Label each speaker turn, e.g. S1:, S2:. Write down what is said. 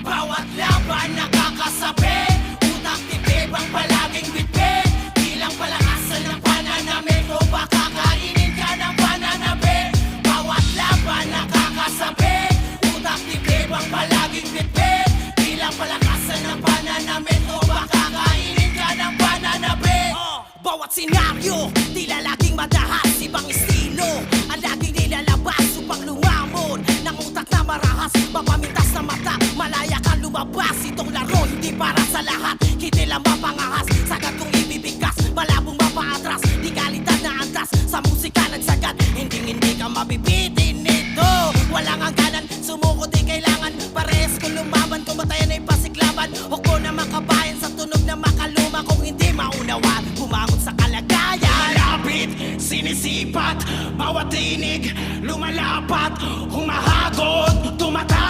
S1: Bawat laban nakakasabi, utak tibib ang palaging bitbit. Bilang palakasan ng pananamit o baka kainin ka ng pananabi. Bawat laban nakakasabi, utak tibib ang palaging bitbit. Bilang palakasan ng pananamit o baka kainin ka ng pananabi. Bawat senaryo, tila laging madahas, ibang estilo ang laging nilalabas upang lumamon ng utak na marahas, mapamintas na mata, malaya kang lumabas. Itong laro hindi para sa lahat, hindi lang mapangahas. Sagad kong ibibigkas, malabong mapaatras, di kalidad na antas, sa musika nagsagat. Hindi ka mabibitin nito, walang hangganan, sumuko di kailangan. Pares kung lumaban, kung batayan ay pasiklaban. Huwag na makabayan sa tunog na makaluma. Kung hindi maunawa, bumangon sa kalagayan. Malapit, sinisipat, bawat tinig lumalapat, humahagod, tumatapos.